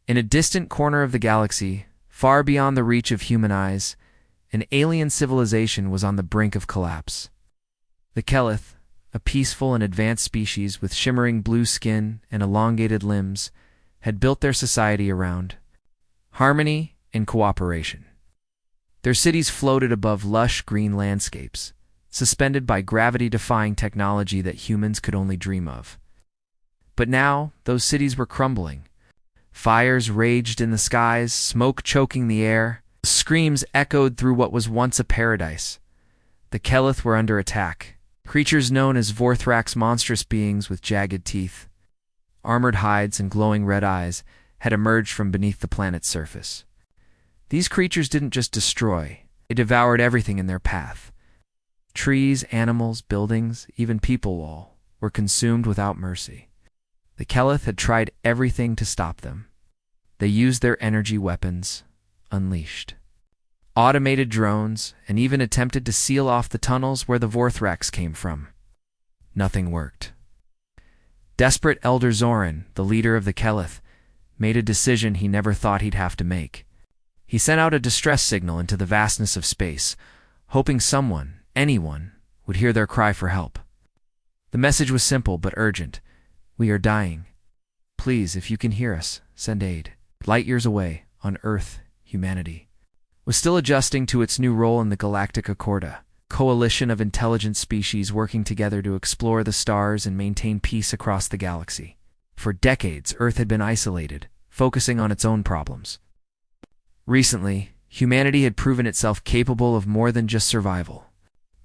In a distant corner of the galaxy, far beyond the reach of human eyes, an alien civilization was on the brink of collapse. The Kelith, a peaceful and advanced species with shimmering blue skin and elongated limbs, had built their society around harmony and cooperation. Their cities floated above lush green landscapes, suspended by gravity-defying technology that humans could only dream of. But now, those cities were crumbling. Fires raged in the skies, smoke choking the air. Screams echoed through what was once a paradise. The Kelith were under attack. Creatures known as Vorthrax, monstrous beings with jagged teeth, armored hides, and glowing red eyes, had emerged from beneath the planet's surface. These creatures didn't just destroy, they devoured everything in their path. Trees, animals, buildings, even people all were consumed without mercy. The Kelith had tried everything to stop them. They used their energy weapons, unleashed automated drones, and even attempted to seal off the tunnels where the Vorthrax came from. Nothing worked. Desperate Elder Zoran, the leader of the Kelith, made a decision he never thought he'd have to make. He sent out a distress signal into the vastness of space, hoping someone, anyone, would hear their cry for help. The message was simple but urgent. "We are dying. Please, if you can hear us, send aid." Light years away, on Earth, humanity was still adjusting to its new role in the Galactic Accorda, coalition of intelligent species working together to explore the stars and maintain peace across the galaxy. For decades, Earth had been isolated, focusing on its own problems. Recently, humanity had proven itself capable of more than just survival.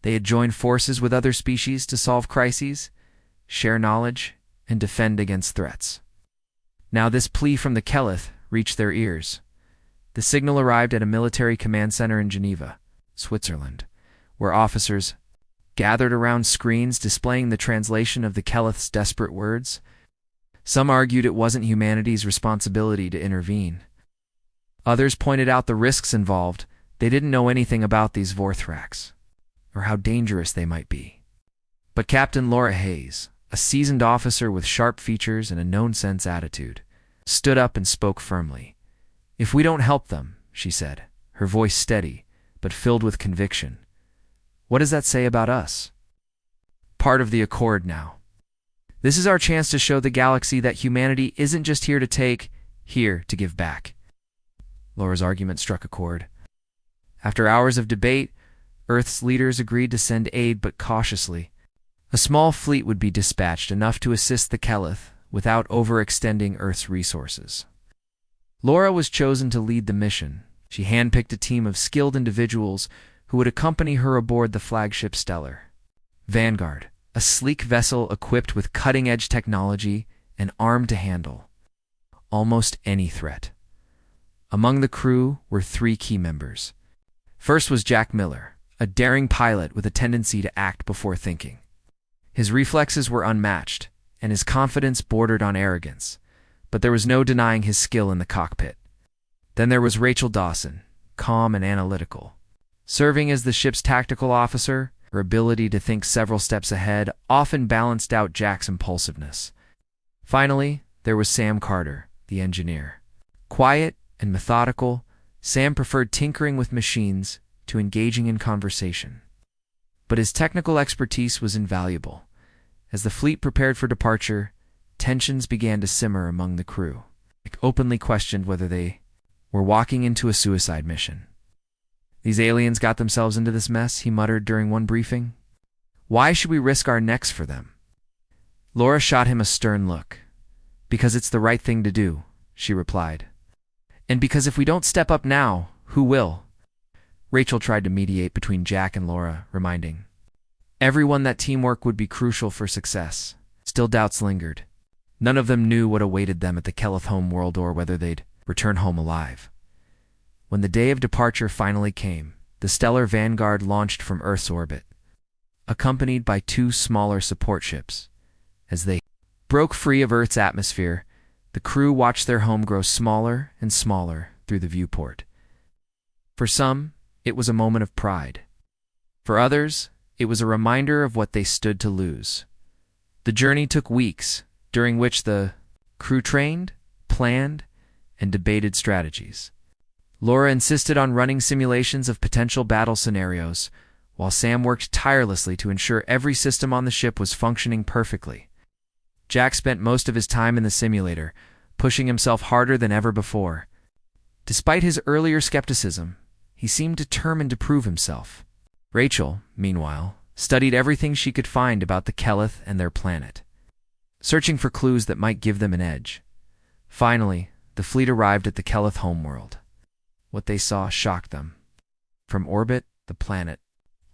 They had joined forces with other species to solve crises, share knowledge, and defend against threats. Now this plea from the Kelith reached their ears. The signal arrived at a military command center in Geneva, Switzerland, where officers gathered around screens displaying the translation of the Kelith's desperate words. Some argued it wasn't humanity's responsibility to intervene. Others pointed out the risks involved. They didn't know anything about these Vorthrax, or how dangerous they might be. But Captain Laura Hayes, a seasoned officer with sharp features and a no-nonsense attitude, stood up and spoke firmly. "If we don't help them," she said, her voice steady, but filled with conviction, "what does that say about us? Part of the Accord now. This is our chance to show the galaxy that humanity isn't just here to take, here to give back." Laura's argument struck a chord. After hours of debate, Earth's leaders agreed to send aid, but cautiously. A small fleet would be dispatched, enough to assist the Kelith without overextending Earth's resources. Laura was chosen to lead the mission. She handpicked a team of skilled individuals who would accompany her aboard the flagship Stellar Vanguard, a sleek vessel equipped with cutting-edge technology and armed to handle almost any threat. Among the crew were 3 key members. First was Jack Miller, a daring pilot with a tendency to act before thinking. His reflexes were unmatched, and his confidence bordered on arrogance, but there was no denying his skill in the cockpit. Then there was Rachel Dawson, calm and analytical. Serving as the ship's tactical officer, her ability to think several steps ahead often balanced out Jack's impulsiveness. Finally, there was Sam Carter, the engineer. Quiet and methodical, Sam preferred tinkering with machines to engaging in conversation. But his technical expertise was invaluable. As the fleet prepared for departure, tensions began to simmer among the crew. They openly questioned whether they were walking into a suicide mission. "These aliens got themselves into this mess," he muttered during one briefing. "Why should we risk our necks for them?" Laura shot him a stern look. "Because it's the right thing to do," she replied. "And because if we don't step up now, who will?" Rachel tried to mediate between Jack and Laura, reminding everyone that teamwork would be crucial for success. Still doubts lingered. None of them knew what awaited them at the Kelith home world or whether they'd return home alive. When the day of departure finally came, the Stellar Vanguard launched from Earth's orbit, accompanied by 2 smaller support ships. As they broke free of Earth's atmosphere, the crew watched their home grow smaller and smaller through the viewport. For some, it was a moment of pride. For others, it was a reminder of what they stood to lose. The journey took weeks, during which the crew trained, planned, and debated strategies. Laura insisted on running simulations of potential battle scenarios, while Sam worked tirelessly to ensure every system on the ship was functioning perfectly. Jack spent most of his time in the simulator, pushing himself harder than ever before. Despite his earlier skepticism, he seemed determined to prove himself. Rachel, meanwhile, studied everything she could find about the Kelith and their planet, searching for clues that might give them an edge. Finally, the fleet arrived at the Kelith homeworld. What they saw shocked them. From orbit, the planet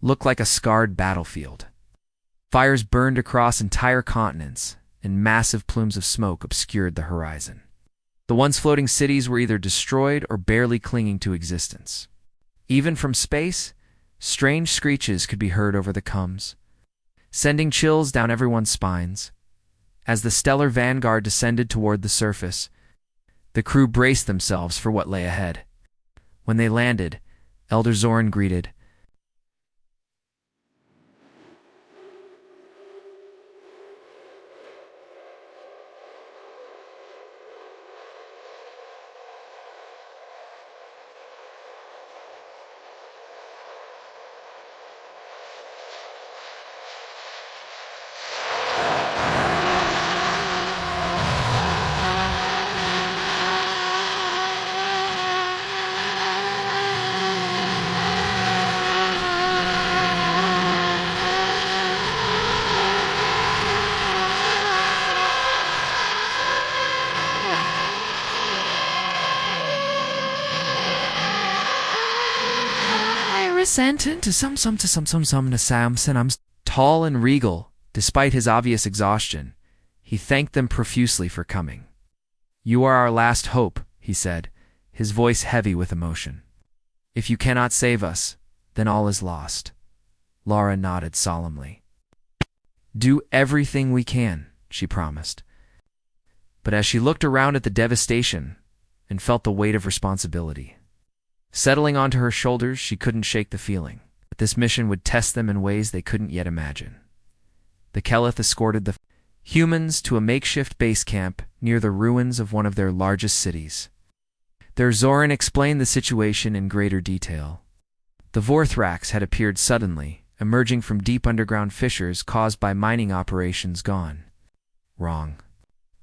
looked like a scarred battlefield. Fires burned across entire continents, and massive plumes of smoke obscured the horizon. The once floating cities were either destroyed or barely clinging to existence. Even from space, strange screeches could be heard over the coms, sending chills down everyone's spines. As the stellar vanguard descended toward the surface, the crew braced themselves for what lay ahead. When they landed, Elder Zoran greeted, "Sent to some." Tall and regal, despite his obvious exhaustion, he thanked them profusely for coming. "You are our last hope," he said, his voice heavy with emotion. "If you cannot save us, then all is lost." Laura nodded solemnly. "Do everything we can," she promised. But as she looked around at the devastation and felt the weight of responsibility settling onto her shoulders, she couldn't shake the feeling that this mission would test them in ways they couldn't yet imagine. The Kelith escorted the humans to a makeshift base camp near the ruins of one of their largest cities. There Zoran explained the situation in greater detail. The Vorthrax had appeared suddenly, emerging from deep underground fissures caused by mining operations gone wrong.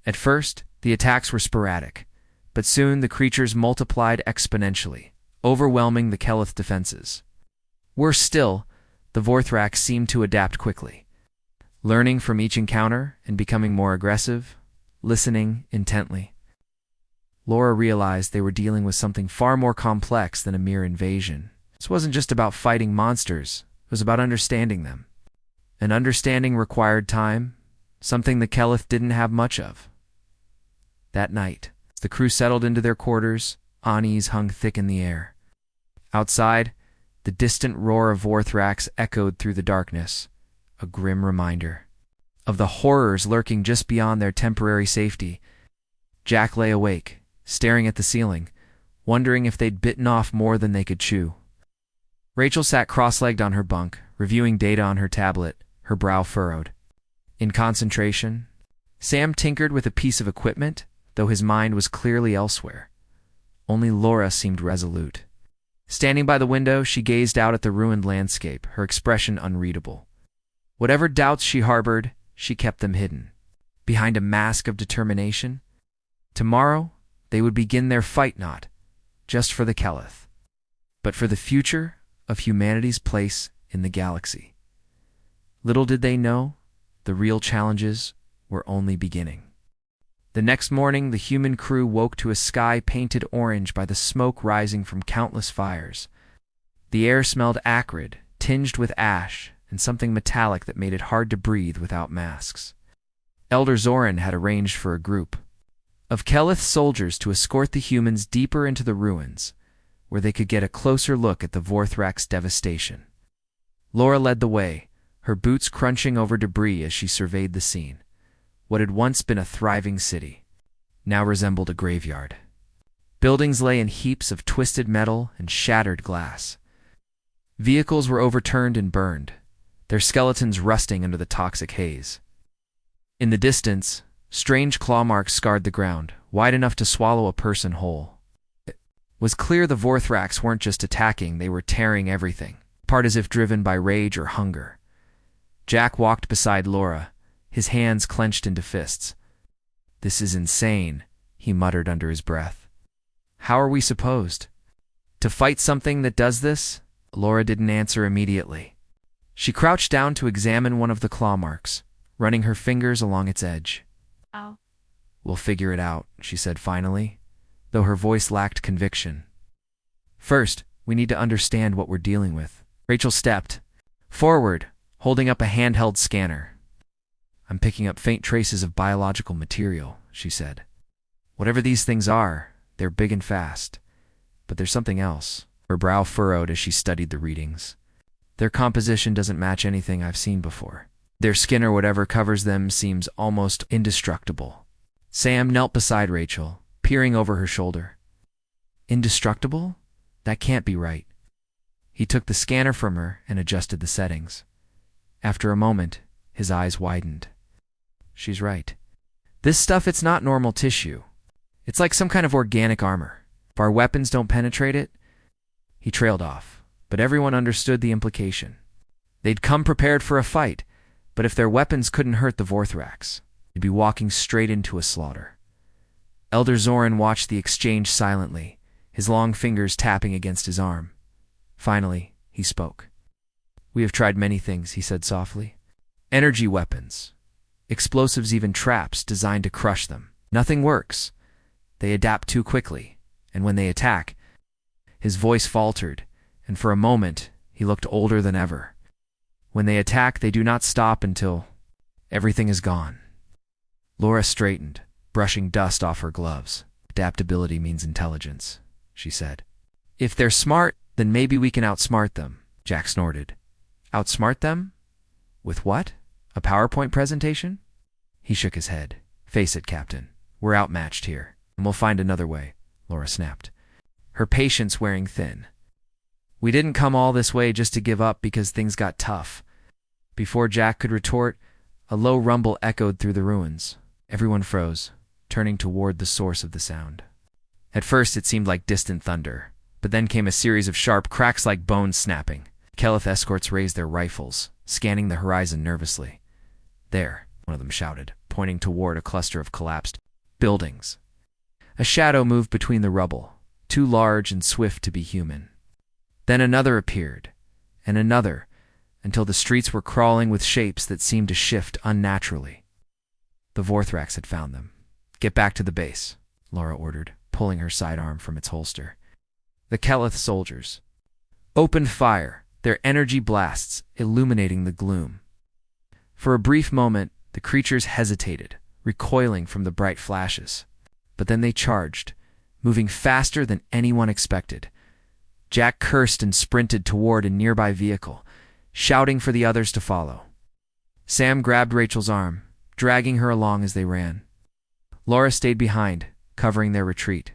At first, the attacks were sporadic, but soon the creatures multiplied exponentially, overwhelming the Kelith defenses. Worse still, the Vorthrax seemed to adapt quickly, learning from each encounter and becoming more aggressive, listening intently. Laura realized they were dealing with something far more complex than a mere invasion. This wasn't just about fighting monsters, it was about understanding them. And understanding required time, something the Kelith didn't have much of. That night, as the crew settled into their quarters, unease hung thick in the air. Outside, the distant roar of Vorthrax echoed through the darkness, a grim reminder of the horrors lurking just beyond their temporary safety. Jack lay awake, staring at the ceiling, wondering if they'd bitten off more than they could chew. Rachel sat cross-legged on her bunk, reviewing data on her tablet, her brow furrowed. In concentration, Sam tinkered with a piece of equipment, though his mind was clearly elsewhere. Only Laura seemed resolute. Standing by the window, she gazed out at the ruined landscape, her expression unreadable. Whatever doubts she harbored, she kept them hidden. Behind a mask of determination, tomorrow they would begin their fight not just for the Kelith, but for the future of humanity's place in the galaxy. Little did they know, the real challenges were only beginning. The next morning, the human crew woke to a sky painted orange by the smoke rising from countless fires. The air smelled acrid, tinged with ash, and something metallic that made it hard to breathe without masks. Elder Zoran had arranged for a group of Kelith soldiers to escort the humans deeper into the ruins, where they could get a closer look at the Vorthrax devastation. Laura led the way, her boots crunching over debris as she surveyed the scene. What had once been a thriving city now resembled a graveyard. Buildings lay in heaps of twisted metal and shattered glass. Vehicles were overturned and burned, their skeletons rusting under the toxic haze. In the distance, Strange claw marks scarred the ground, wide enough to swallow a person whole. It was clear the Vorthrax weren't just attacking, they were tearing everything, apart as if driven by rage or hunger. Jack walked beside Laura, his hands clenched into fists. "This is insane," he muttered under his breath. "How are we supposed to fight something that does this?" Laura didn't answer immediately. She crouched down to examine one of the claw marks, running her fingers along its edge. "Ow." "We'll figure it out," she said finally, though her voice lacked conviction. "First, we need to understand what we're dealing with." Rachel stepped forward, holding up a handheld scanner. "I'm picking up faint traces of biological material," she said. "Whatever these things are, they're big and fast. But there's something else." Her brow furrowed as she studied the readings. "Their composition doesn't match anything I've seen before. Their skin or whatever covers them seems almost indestructible." Sam knelt beside Rachel, peering over her shoulder. "Indestructible? That can't be right." He took the scanner from her and adjusted the settings. After a moment, his eyes widened. "She's right. This stuff, it's not normal tissue. It's like some kind of organic armor. If our weapons don't penetrate it..." He trailed off, but everyone understood the implication. They'd come prepared for a fight, but if their weapons couldn't hurt the Vorthrax, they'd be walking straight into a slaughter. Elder Zoran watched the exchange silently, his long fingers tapping against his arm. Finally, he spoke. "We have tried many things," he said softly. "Energy weapons, explosives, even traps designed to crush them. Nothing works. They adapt too quickly, and when they attack..." His voice faltered, and for a moment he looked older than ever. "When they attack, they do not stop until everything is gone." Laura straightened, brushing dust off her gloves. "Adaptability means intelligence," she said. "If they're smart, then maybe we can outsmart them," Jack snorted. "Outsmart them? With what? A PowerPoint presentation?" He shook his head. "Face it, Captain. We're outmatched here, and we'll find another way," Laura snapped, her patience wearing thin. "We didn't come all this way just to give up because things got tough." Before Jack could retort, a low rumble echoed through the ruins. Everyone froze, turning toward the source of the sound. At first it seemed like distant thunder, but then came a series of sharp cracks like bones snapping. Kelith escorts raised their rifles, scanning the horizon nervously. "There," one of them shouted, pointing toward a cluster of collapsed buildings. A shadow moved between the rubble, too large and swift to be human. Then another appeared, and another, until the streets were crawling with shapes that seemed to shift unnaturally. The Vorthrax had found them. "Get back to the base," Laura ordered, pulling her sidearm from its holster. The Kelith soldiers opened fire, their energy blasts illuminating the gloom. For a brief moment, the creatures hesitated, recoiling from the bright flashes. But then they charged, moving faster than anyone expected. Jack cursed and sprinted toward a nearby vehicle, shouting for the others to follow. Sam grabbed Rachel's arm, dragging her along as they ran. Laura stayed behind, covering their retreat.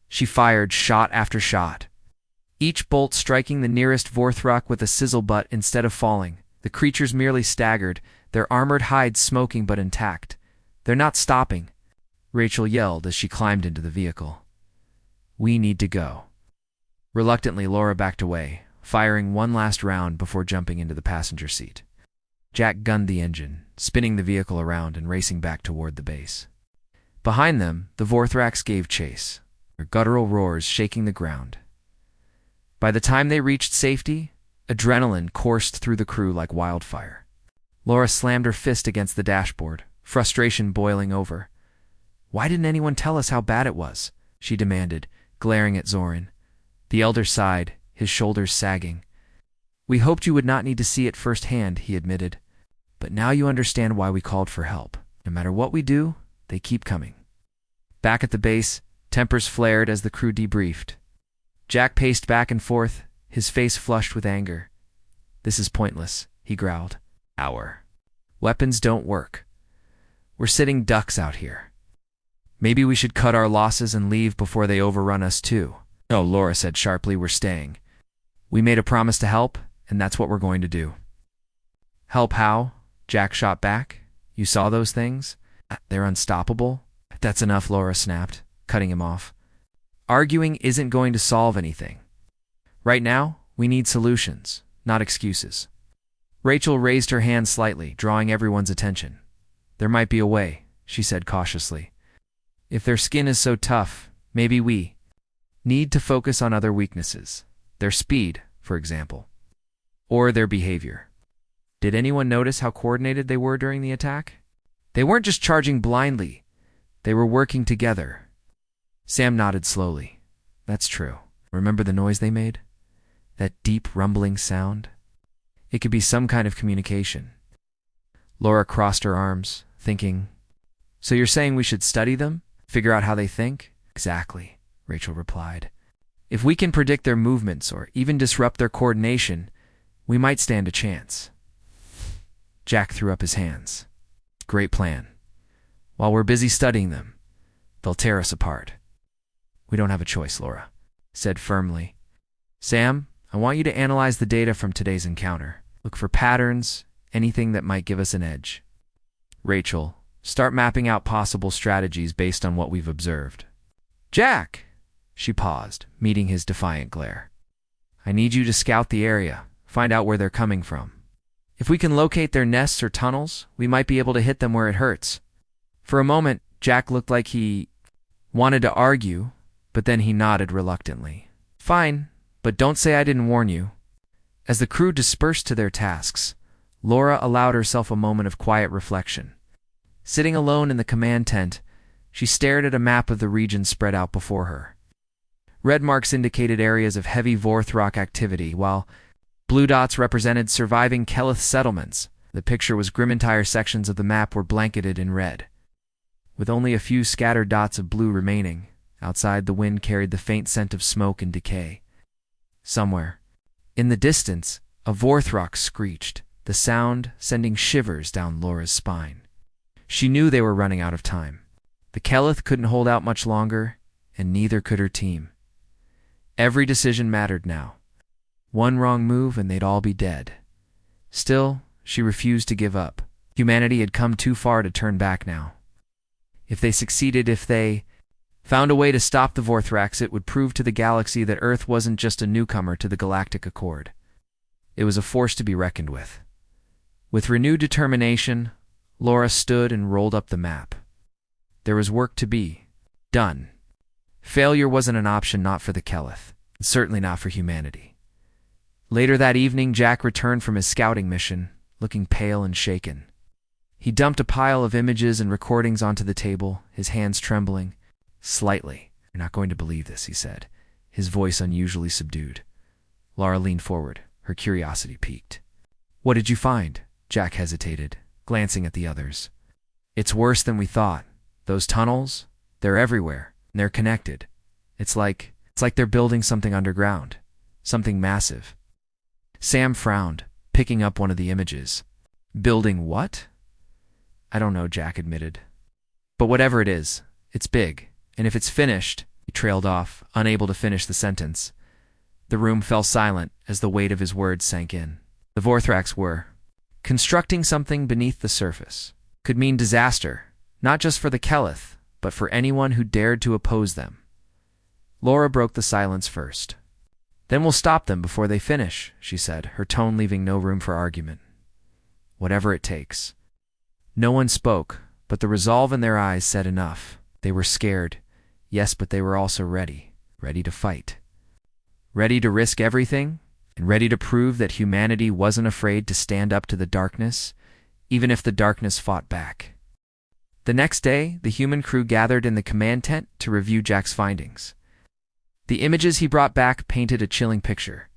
She fired shot after shot, each bolt striking the nearest Vorthrak with a sizzle butt instead of falling. The creatures merely staggered, their armored hides smoking but intact. "They're not stopping," Rachel yelled as she climbed into the vehicle. "We need to go." Reluctantly, Laura backed away, firing one last round before jumping into the passenger seat. Jack gunned the engine, spinning the vehicle around and racing back toward the base. Behind them, the Vorthrax gave chase, their guttural roars shaking the ground. By the time they reached safety, adrenaline coursed through the crew like wildfire. Laura slammed her fist against the dashboard, frustration boiling over. "Why didn't anyone tell us how bad it was?" she demanded, glaring at Zoran. The elder sighed, his shoulders sagging. "We hoped you would not need to see it firsthand," he admitted. "But now you understand why we called for help. No matter what we do, they keep coming." Back at the base, tempers flared as the crew debriefed. Jack paced back and forth, his face flushed with anger. "This is pointless," he growled. "Our weapons don't work. We're sitting ducks out here. Maybe we should cut our losses and leave before they overrun us too." "No," Laura said sharply, "we're staying. We made a promise to help, and that's what we're going to do." "Help how?" Jack shot back. "You saw those things?" They're unstoppable? That's enough, Laura snapped, cutting him off. Arguing isn't going to solve anything. Right now, we need solutions, not excuses. Rachel raised her hand slightly, drawing everyone's attention. There might be a way, she said cautiously. If their skin is so tough, maybe we need to focus on other weaknesses. Their speed, for example. Or their behavior. Did anyone notice how coordinated they were during the attack? They weren't just charging blindly. They were working together. Sam nodded slowly. That's true. Remember the noise they made? That deep rumbling sound? It could be some kind of communication. Laura crossed her arms, thinking, So you're saying we should study them? Figure out how they think? Exactly, Rachel replied. If we can predict their movements or even disrupt their coordination, we might stand a chance. Jack threw up his hands. Great plan. While we're busy studying them, they'll tear us apart. We don't have a choice, Laura said firmly. Sam, I want you to analyze the data from today's encounter. Look for patterns, anything that might give us an edge. Rachel, start mapping out possible strategies based on what we've observed. Jack! She paused, meeting his defiant glare. I need you to scout the area, find out where they're coming from. If we can locate their nests or tunnels, we might be able to hit them where it hurts. For a moment, Jack looked like he wanted to argue, but then he nodded reluctantly. Fine, but don't say I didn't warn you. As the crew dispersed to their tasks, Laura allowed herself a moment of quiet reflection. Sitting alone in the command tent, she stared at a map of the region spread out before her. Red marks indicated areas of heavy Vorthrok activity, while blue dots represented surviving Kelith settlements. The picture was grim. Entire sections of the map were blanketed in red. With only a few scattered dots of blue remaining, outside the wind carried the faint scent of smoke and decay. Somewhere, in the distance, a Vorthrok screeched, the sound sending shivers down Laura's spine. She knew they were running out of time. The Kelith couldn't hold out much longer, and neither could her team. Every decision mattered now. One wrong move and they'd all be dead. Still, she refused to give up. Humanity had come too far to turn back now. If they succeeded, if they found a way to stop the Vorthrax, it would prove to the galaxy that Earth wasn't just a newcomer to the Galactic Accord. It was a force to be reckoned with. With renewed determination, Laura stood and rolled up the map. There was work to be done. Failure wasn't an option, not for the Kelith, and certainly not for humanity. Later that evening, Jack returned from his scouting mission, looking pale and shaken. He dumped a pile of images and recordings onto the table, his hands trembling slightly. You're not going to believe this, he said, his voice unusually subdued. Laura leaned forward, her curiosity piqued. What did you find? Jack hesitated, glancing at the others. It's worse than we thought. Those tunnels, they're everywhere, and they're connected. It's like they're building something underground, something massive. Sam frowned, picking up one of the images. Building what? I don't know, Jack admitted. But whatever it is, it's big, and if it's finished, he trailed off, unable to finish the sentence. The room fell silent as the weight of his words sank in. The Vorthrax were constructing something beneath the surface. Could mean disaster, not just for the Kelith, but for anyone who dared to oppose them. Laura broke the silence first. Then we'll stop them before they finish, she said, her tone leaving no room for argument. Whatever it takes. No one spoke, but the resolve in their eyes said enough. They were scared, yes, but they were also ready to fight. Ready to risk everything, and ready to prove that humanity wasn't afraid to stand up to the darkness, even if the darkness fought back. The next day, the human crew gathered in the command tent to review Jack's findings. The images he brought back painted a chilling picture.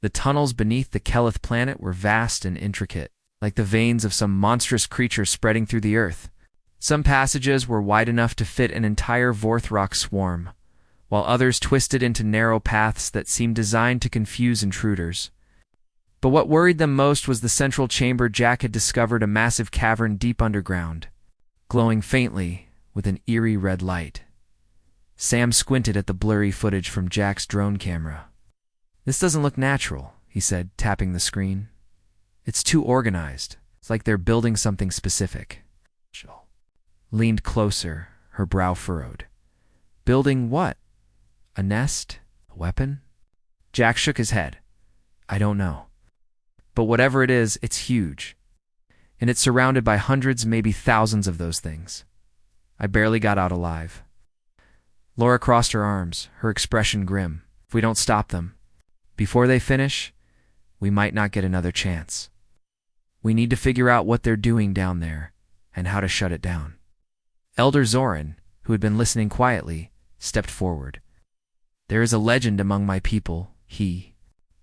The tunnels beneath the Kelith planet were vast and intricate, like the veins of some monstrous creature spreading through the earth. Some passages were wide enough to fit an entire Vorthrok swarm, while others twisted into narrow paths that seemed designed to confuse intruders. But what worried them most was the central chamber. Jack had discovered a massive cavern deep underground, glowing faintly with an eerie red light. Sam squinted at the blurry footage from Jack's drone camera. This doesn't look natural, he said, tapping the screen. It's too organized. It's like they're building something specific. leaned closer, her brow furrowed. Building what? A nest? A weapon? Jack shook his head. I don't know. But whatever it is, it's huge. And it's surrounded by hundreds, maybe thousands of those things. I barely got out alive. Laura crossed her arms, her expression grim. If we don't stop them, before they finish, we might not get another chance. We need to figure out what they're doing down there and how to shut it down. Elder Zoran, who had been listening quietly, stepped forward. There is a legend among my people, he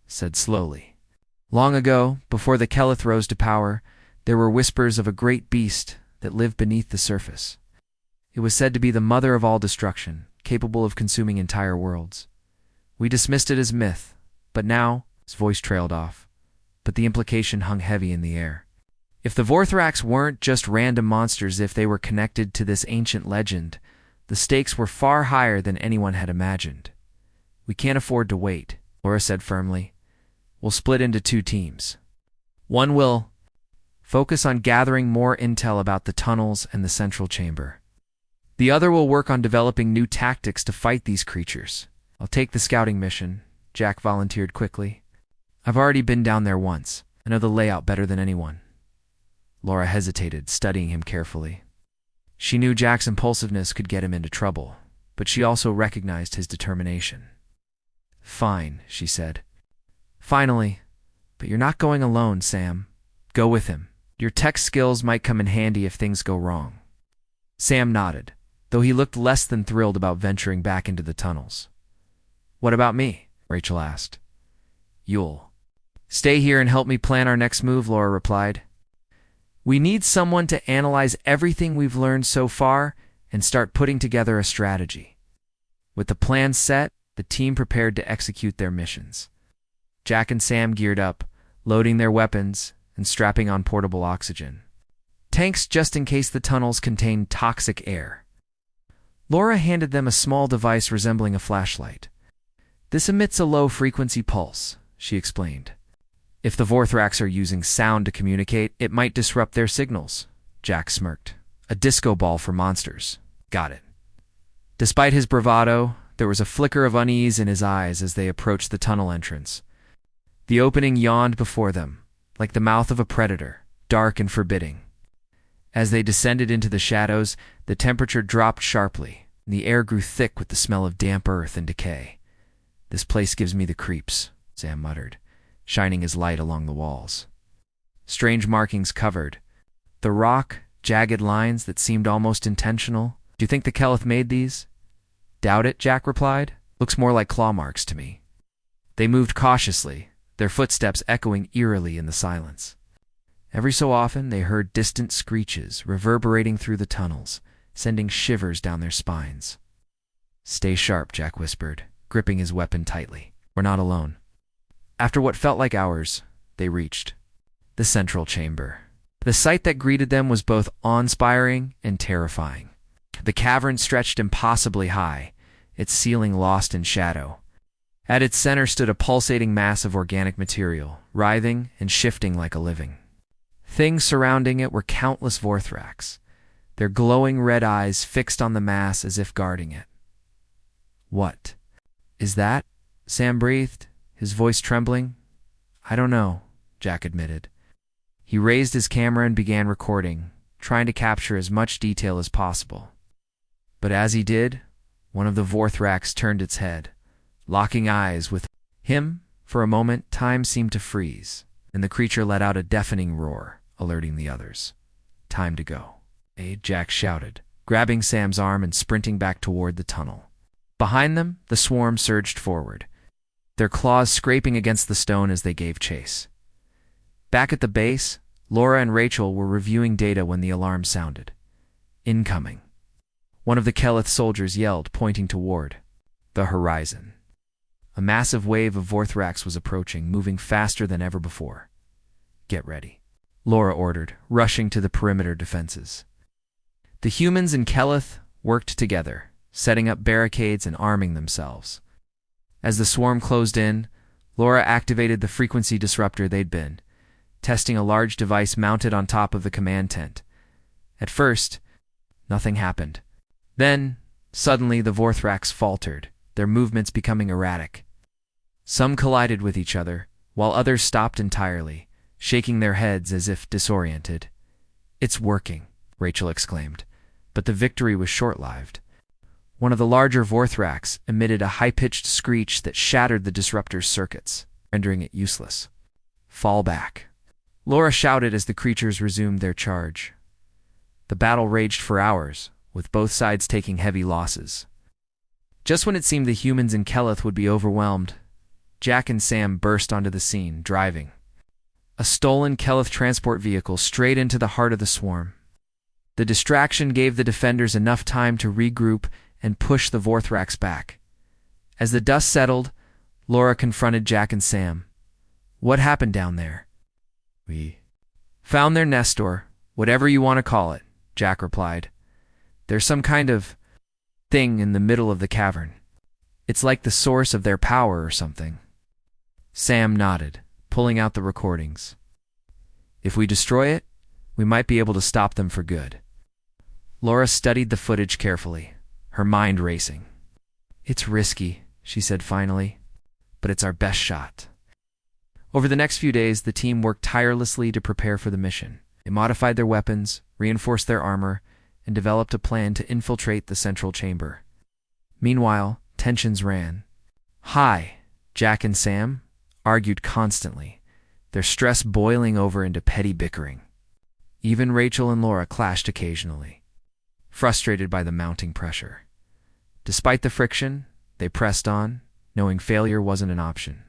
said slowly. Long ago, before the Kelith rose to power, there were whispers of a great beast that lived beneath the surface. It was said to be the mother of all destruction, capable of consuming entire worlds. We dismissed it as myth, but now, his voice trailed off, but the implication hung heavy in the air. If the Vorthrax weren't just random monsters, if they were connected to this ancient legend, the stakes were far higher than anyone had imagined. We can't afford to wait, Laura said firmly. We'll split into 2 teams. One will focus on gathering more intel about the tunnels and the central chamber. The other will work on developing new tactics to fight these creatures. I'll take the scouting mission, Jack volunteered quickly. I've already been down there once. I know the layout better than anyone. Laura hesitated, studying him carefully. She knew Jack's impulsiveness could get him into trouble, but she also recognized his determination. Fine, she said. Finally, but you're not going alone, Sam. Go with him. Your tech skills might come in handy if things go wrong. Sam nodded, though he looked less than thrilled about venturing back into the tunnels. What about me? Rachel asked. You'll stay here and help me plan our next move, Laura replied. We need someone to analyze everything we've learned so far and start putting together a strategy. With the plan set, the team prepared to execute their missions. Jack and Sam geared up, loading their weapons and strapping on portable oxygen tanks just in case the tunnels contained toxic air. Laura handed them a small device resembling a flashlight. This emits a low-frequency pulse, she explained. If the Vorthrax are using sound to communicate, it might disrupt their signals, Jack smirked. A disco ball for monsters. Got it. Despite his bravado, there was a flicker of unease in his eyes as they approached the tunnel entrance. The opening yawned before them, like the mouth of a predator, dark and forbidding. As they descended into the shadows, the temperature dropped sharply, and the air grew thick with the smell of damp earth and decay. This place gives me the creeps, Sam muttered, shining his light along the walls. Strange markings covered the rock, jagged lines that seemed almost intentional. Do you think the Kelith made these? Doubt it, Jack replied. Looks more like claw marks to me. They moved cautiously, their footsteps echoing eerily in the silence. Every so often they heard distant screeches reverberating through the tunnels, sending shivers down their spines. Stay sharp, Jack whispered, gripping his weapon tightly. We're not alone. After what felt like hours, they reached the central chamber. The sight that greeted them was both awe-inspiring and terrifying. The cavern stretched impossibly high, its ceiling lost in shadow. At its center stood a pulsating mass of organic material, writhing and shifting like a living. Things surrounding it were countless Vorthrax, their glowing red eyes fixed on the mass as if guarding it. What is that? Sam breathed, his voice trembling. I don't know, Jack admitted. He raised his camera and began recording, trying to capture as much detail as possible. But as he did, one of the Vorthrax turned its head, locking eyes with him. For a moment, time seemed to freeze, and the creature let out a deafening roar, alerting the others. Time to go, Jack shouted, grabbing Sam's arm and sprinting back toward the tunnel. Behind them, the swarm surged forward, their claws scraping against the stone as they gave chase. Back at the base, Laura and Rachel were reviewing data when the alarm sounded. Incoming. One of the Kelith soldiers yelled, pointing toward the horizon. A massive wave of Vorthrax was approaching, moving faster than ever before. Get ready, Laura ordered, rushing to the perimeter defenses. The humans and Kelith worked together, setting up barricades and arming themselves. As the swarm closed in, Laura activated the frequency disruptor they'd been, testing a large device mounted on top of the command tent. At first, Nothing happened. Then, suddenly, the Vorthrax faltered, their movements becoming erratic. Some collided with each other, while others stopped entirely, shaking their heads as if disoriented. "It's working," Rachel exclaimed, but the victory was short-lived. One of the larger Vorthrax emitted a high-pitched screech that shattered the disruptor's circuits, rendering it useless. "Fall back," Laura shouted as the creatures resumed their charge. The battle raged for hours, with both sides taking heavy losses. Just when it seemed the humans in Kelith would be overwhelmed, Jack and Sam burst onto the scene, driving. A stolen Kelith transport vehicle strayed into the heart of the swarm. The distraction gave the defenders enough time to regroup and push the Vorthrax back. As the dust settled, Laura confronted Jack and Sam. "What happened down there?" We "Found their Nestor, whatever you want to call it," Jack replied. "There's some kind of thing in the middle of the cavern. It's like the source of their power or something." Sam nodded, pulling out the recordings. "If we destroy it, we might be able to stop them for good." Laura studied the footage carefully, her mind racing. "It's risky," she said finally, "but it's our best shot." Over the next few days, the team worked tirelessly to prepare for the mission. They modified their weapons, reinforced their armor, and developed a plan to infiltrate the central chamber. Meanwhile, tensions ran high. Jack and Sam argued constantly, their stress boiling over into petty bickering. Even Rachel and Laura clashed occasionally, frustrated by the mounting pressure. Despite the friction, they pressed on, knowing failure wasn't an option.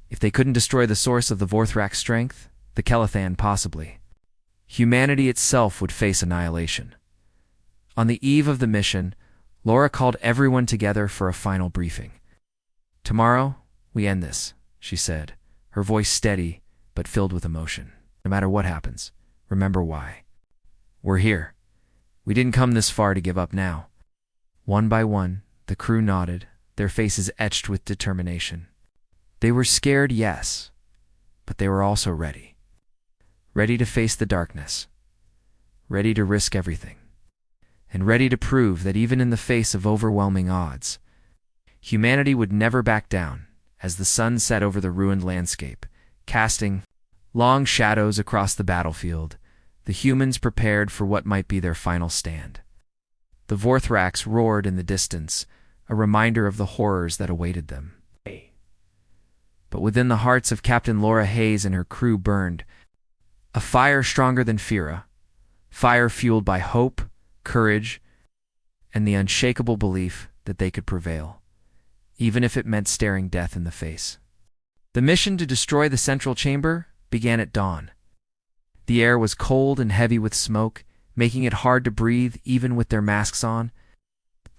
If they couldn't destroy the source of the Vorthrax strength, the Kelithan possibly. Humanity itself would face annihilation. On the eve of the mission, Laura called everyone together for a final briefing. "Tomorrow, we end this," she said, her voice steady but filled with emotion. "No matter what happens, remember why. We're here. We didn't come this far to give up now." One by one, the crew nodded, their faces etched with determination. They were scared, yes, but they were also ready. Ready to face the darkness. Ready to risk everything. And ready to prove that even in the face of overwhelming odds, humanity would never back down. As the sun set over the ruined landscape, casting long shadows across the battlefield, the humans prepared for what might be their final stand. The Vorthrax roared in the distance, a reminder of the horrors that awaited them. But within the hearts of Captain Laura Hayes and her crew burned a fire stronger than Fira, fire fueled by hope, courage, and the unshakable belief that they could prevail, even if it meant staring death in the face. The mission to destroy the central chamber began at dawn. The air was cold and heavy with smoke, making it hard to breathe even with their masks on.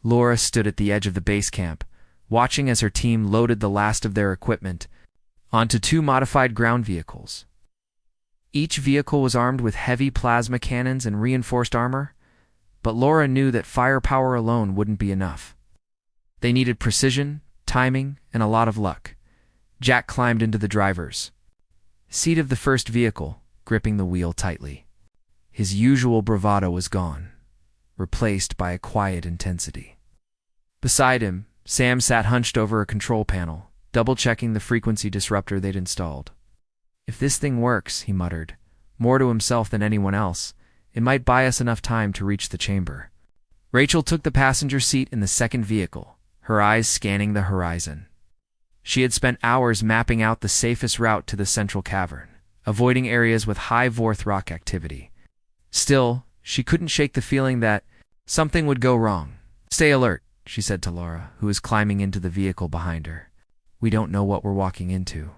Laura stood at the edge of the base camp, watching as her team loaded the last of their equipment onto 2 modified ground vehicles. Each vehicle was armed with heavy plasma cannons and reinforced armor, but Laura knew that firepower alone wouldn't be enough. They needed precision, timing, and a lot of luck. Jack climbed into the driver's seat of the first vehicle, gripping the wheel tightly. His usual bravado was gone, replaced by a quiet intensity. Beside him, Sam sat hunched over a control panel, double-checking the frequency disruptor they'd installed. "If this thing works," he muttered, more to himself than anyone else, "it might buy us enough time to reach the chamber." Rachel took the passenger seat in the second vehicle, her eyes scanning the horizon. She had spent hours mapping out the safest route to the central cavern, avoiding areas with high Vorthrock activity. Still, she couldn't shake the feeling that something would go wrong. "Stay alert," she said to Laura, who was climbing into the vehicle behind her. "We don't know what we're walking into."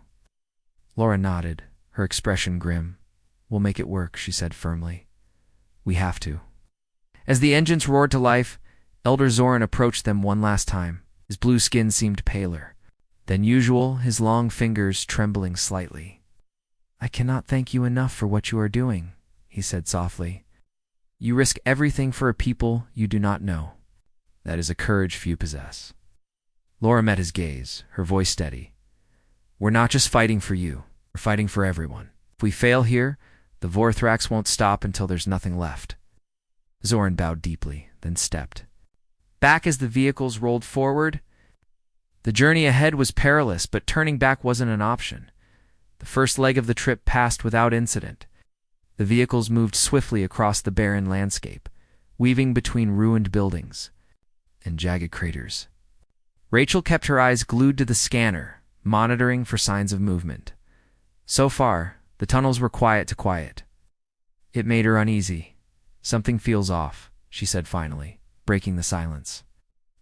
Laura nodded, her expression grim. "We'll make it work," she said firmly. "We have to." As the engines roared to life, Elder Zoran approached them one last time. His blue skin seemed paler than usual, his long fingers trembling slightly. "I cannot thank you enough for what you are doing," he said softly. "You risk everything for a people you do not know. That is a courage few possess." Laura met his gaze, her voice steady. "We're not just fighting for you, we're fighting for everyone. If we fail here, the Vorthrax won't stop until there's nothing left." Zoran bowed deeply, then stepped back as the vehicles rolled forward. The journey ahead was perilous, but turning back wasn't an option. The first leg of the trip passed without incident. The vehicles moved swiftly across the barren landscape, weaving between ruined buildings and jagged craters. Rachel kept her eyes glued to the scanner, monitoring for signs of movement. So far, the tunnels were quiet to quiet. It made her uneasy. "Something feels off," she said finally, breaking the silence.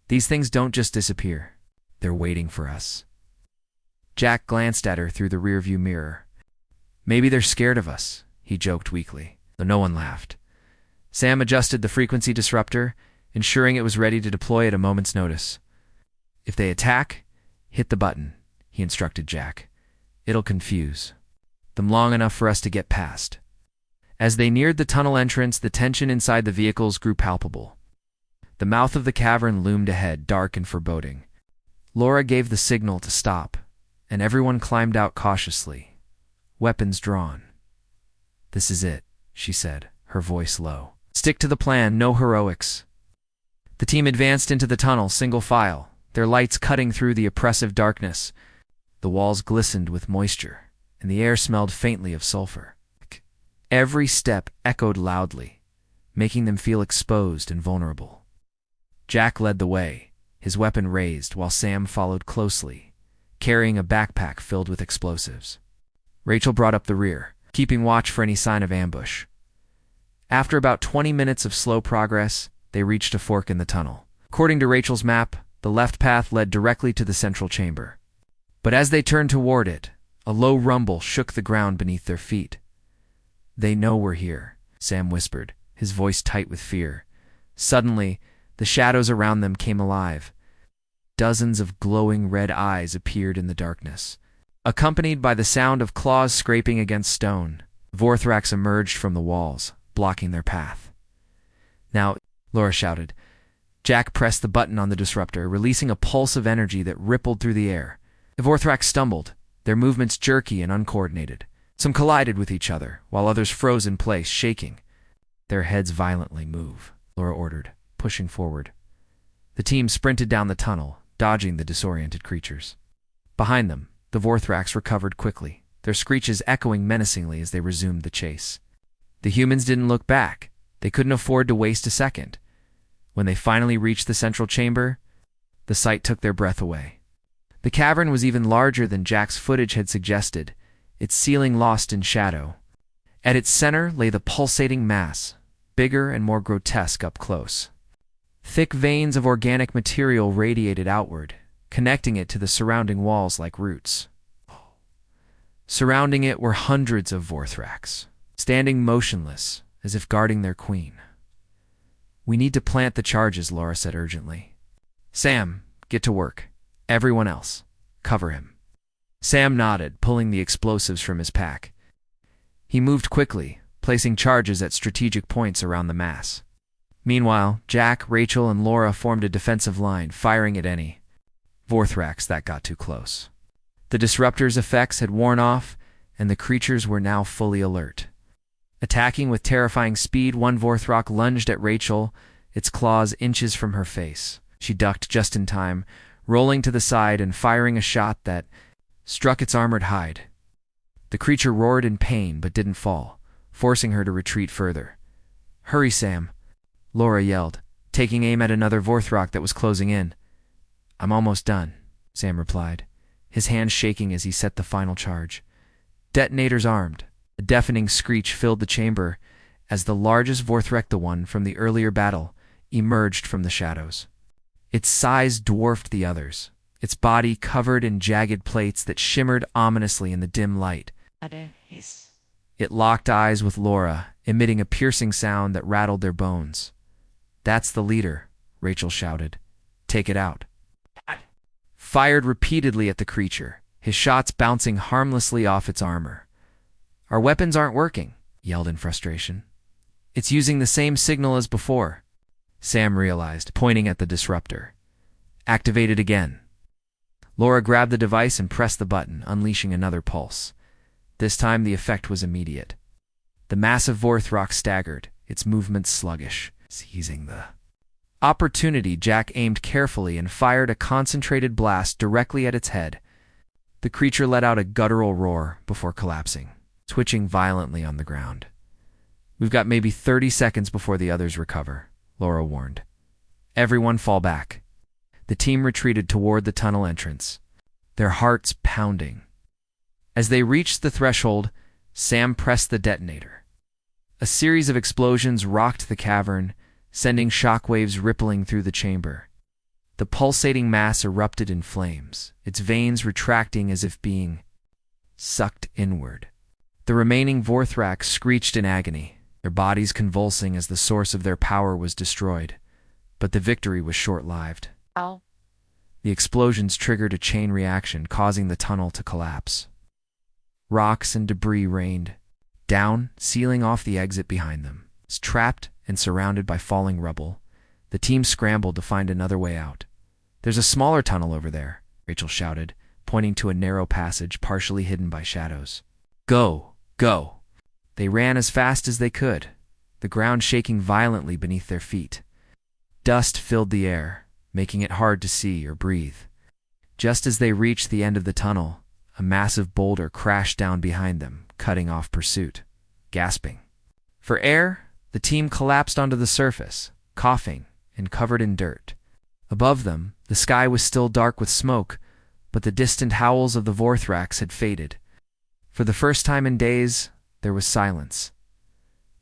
"These things don't just disappear. They're waiting for us." Jack glanced at her through the rearview mirror. "Maybe they're scared of us," he joked weakly, though no one laughed. Sam adjusted the frequency disruptor, ensuring it was ready to deploy at a moment's notice. "If they attack, hit the button," he instructed Jack. "It'll confuse them long enough for us to get past." As they neared the tunnel entrance, the tension inside the vehicles grew palpable. The mouth of the cavern loomed ahead, dark and foreboding. Laura gave the signal to stop, and everyone climbed out cautiously, weapons drawn. "This is it," she said, her voice low. "Stick to the plan, no heroics." The team advanced into the tunnel, single file, their lights cutting through the oppressive darkness. The walls glistened with moisture, and the air smelled faintly of sulfur. Every step echoed loudly, making them feel exposed and vulnerable. Jack led the way, his weapon raised, while Sam followed closely, carrying a backpack filled with explosives. Rachel brought up the rear, keeping watch for any sign of ambush. After about 20 minutes of slow progress, they reached a fork in the tunnel. According to Rachel's map, the left path led directly to the central chamber. But as they turned toward it, a low rumble shook the ground beneath their feet. "They know we're here," Sam whispered, his voice tight with fear. Suddenly, the shadows around them came alive. Dozens of glowing red eyes appeared in the darkness. Accompanied by the sound of claws scraping against stone, Vorthrax emerged from the walls, blocking their path. "Now," Laura shouted. Jack pressed the button on the disruptor, releasing a pulse of energy that rippled through the air. The Vorthrax stumbled, their movements jerky and uncoordinated. Some collided with each other, while others froze in place, shaking. "Their heads violently move," Laura ordered, pushing forward. The team sprinted down the tunnel, dodging the disoriented creatures. Behind them, the Vorthrax recovered quickly, their screeches echoing menacingly as they resumed the chase. The humans didn't look back. They couldn't afford to waste a second. When they finally reached the central chamber, the sight took their breath away. The cavern was even larger than Jack's footage had suggested, its ceiling lost in shadow. At its center lay the pulsating mass, bigger and more grotesque up close. Thick veins of organic material radiated outward, connecting it to the surrounding walls like roots. Surrounding it were hundreds of Vorthrax, standing motionless, as if guarding their queen. "We need to plant the charges," Laura said urgently. "Sam, get to work. Everyone else, cover him." Sam nodded, pulling the explosives from his pack. He moved quickly, placing charges at strategic points around the mass. Meanwhile, Jack, Rachel, and Laura formed a defensive line, firing at any Vorthrax that got too close. The disruptor's effects had worn off, and the creatures were now fully alert. Attacking with terrifying speed, one Vorthrak lunged at Rachel, its claws inches from her face. She ducked just in time, rolling to the side and firing a shot that struck its armored hide. The creature roared in pain but didn't fall, forcing her to retreat further. "Hurry, Sam," Laura yelled, taking aim at another Vorthrak that was closing in. "I'm almost done," Sam replied, his hands shaking as he set the final charge. Detonators armed. A deafening screech filled the chamber as the largest Vorthrak, the one from the earlier battle, emerged from the shadows. Its size dwarfed the others, its body covered in jagged plates that shimmered ominously in the dim light. It locked eyes with Laura, emitting a piercing sound that rattled their bones. "That's the leader," Rachel shouted. "Take it out." Fired repeatedly at the creature, his shots bouncing harmlessly off its armor. "Our weapons aren't working," yelled in frustration. "It's using the same signal as before," Sam realized, pointing at the disruptor. "Activate it again." Laura grabbed the device and pressed the button, unleashing another pulse. This time the effect was immediate. The massive Vorthrak staggered, its movements sluggish. Seizing the opportunity, Jack aimed carefully and fired a concentrated blast directly at its head. The creature let out a guttural roar before collapsing, twitching violently on the ground. "We've got maybe 30 seconds before the others recover," Laura warned. "Everyone fall back." The team retreated toward the tunnel entrance, their hearts pounding. As they reached the threshold, Sam pressed the detonator. A series of explosions rocked the cavern, sending shockwaves rippling through the chamber. The pulsating mass erupted in flames, its veins retracting as if being sucked inward. The remaining Vorthrax screeched in agony, their bodies convulsing as the source of their power was destroyed. But the victory was short-lived. Ow. The explosions triggered a chain reaction, causing the tunnel to collapse. Rocks and debris rained down, sealing off the exit behind them. Trapped and surrounded by falling rubble, the team scrambled to find another way out. "There's a smaller tunnel over there," Rachel shouted, pointing to a narrow passage partially hidden by shadows. "Go! Go!" They ran as fast as they could, the ground shaking violently beneath their feet. Dust filled the air, making it hard to see or breathe. Just as they reached the end of the tunnel, a massive boulder crashed down behind them, cutting off pursuit. Gasping for air, the team collapsed onto the surface, coughing and covered in dirt. Above them, the sky was still dark with smoke, but the distant howls of the Vorthrax had faded. For the first time in days, there was silence.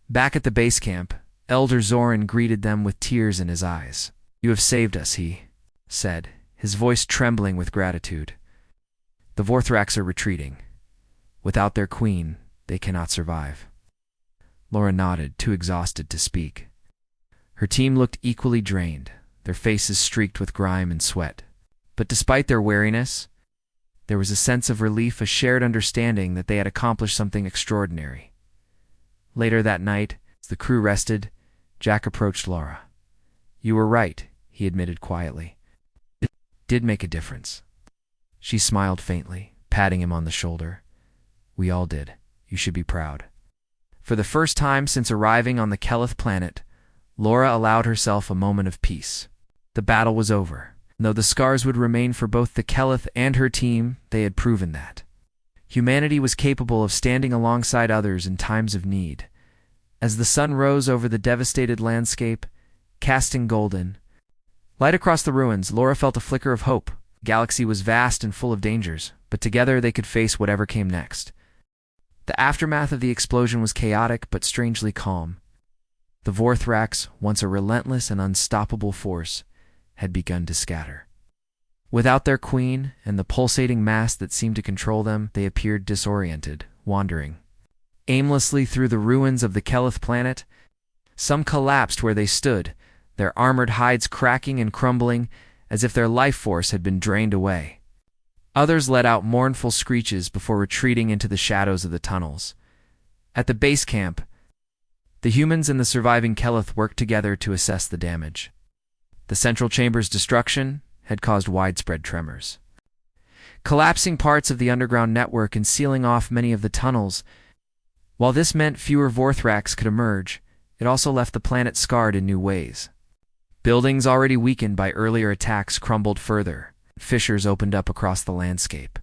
Back at the base camp, Elder Zoran greeted them with tears in his eyes. "You have saved us," he said, his voice trembling with gratitude. "The Vorthrax are retreating. Without their queen, they cannot survive." Laura nodded, too exhausted to speak. Her team looked equally drained, their faces streaked with grime and sweat. But despite their weariness, there was a sense of relief, a shared understanding that they had accomplished something extraordinary. Later that night, as the crew rested, Jack approached Laura. "You were right," he admitted quietly. "It did make a difference." She smiled faintly, patting him on the shoulder. "We all did. You should be proud." For the first time since arriving on the Kelith planet, Laura allowed herself a moment of peace. The battle was over. And though the scars would remain for both the Kelith and her team, they had proven that humanity was capable of standing alongside others in times of need. As the sun rose over the devastated landscape, casting golden light across the ruins, Laura felt a flicker of hope. The galaxy was vast and full of dangers, but together they could face whatever came next. The aftermath of the explosion was chaotic but strangely calm. The Vorthrax, once a relentless and unstoppable force, had begun to scatter. Without their queen and the pulsating mass that seemed to control them, they appeared disoriented, wandering aimlessly through the ruins of the Kelith planet. Some collapsed where they stood, their armored hides cracking and crumbling as if their life force had been drained away. Others let out mournful screeches before retreating into the shadows of the tunnels. At the base camp, the humans and the surviving Kelith worked together to assess the damage. The central chamber's destruction had caused widespread tremors, collapsing parts of the underground network and sealing off many of the tunnels. While this meant fewer Vorthrax could emerge, it also left the planet scarred in new ways. Buildings already weakened by earlier attacks crumbled further. Fissures opened up across the landscape.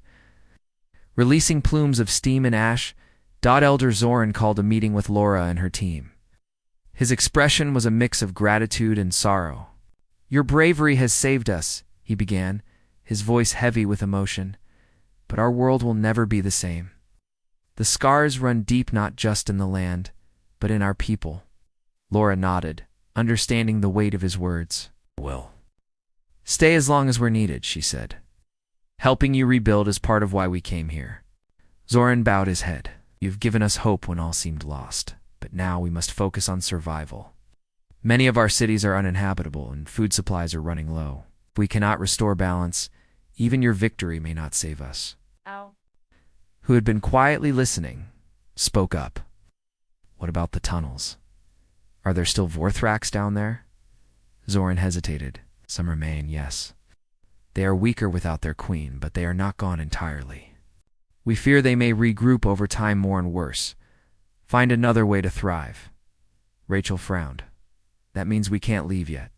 Releasing plumes of steam and ash, Elder Zoran called a meeting with Laura and her team. His expression was a mix of gratitude and sorrow. "Your bravery has saved us," he began, his voice heavy with emotion. "But our world will never be the same. The scars run deep not just in the land, but in our people." Laura nodded, understanding the weight of his words. "Well, stay as long as we're needed," she said. "Helping you rebuild is part of why we came here." Zoran bowed his head. "You've given us hope when all seemed lost, but now we must focus on survival. Many of our cities are uninhabitable and food supplies are running low. If we cannot restore balance, even your victory may not save us." Ow. Who had been quietly listening, spoke up. "What about the tunnels? Are there still Vorthrax down there?" Zoran hesitated. "Some remain, yes. They are weaker without their queen, but they are not gone entirely. We fear they may regroup over time more and worse. Find another way to thrive." Rachel frowned. That means we can't leave yet.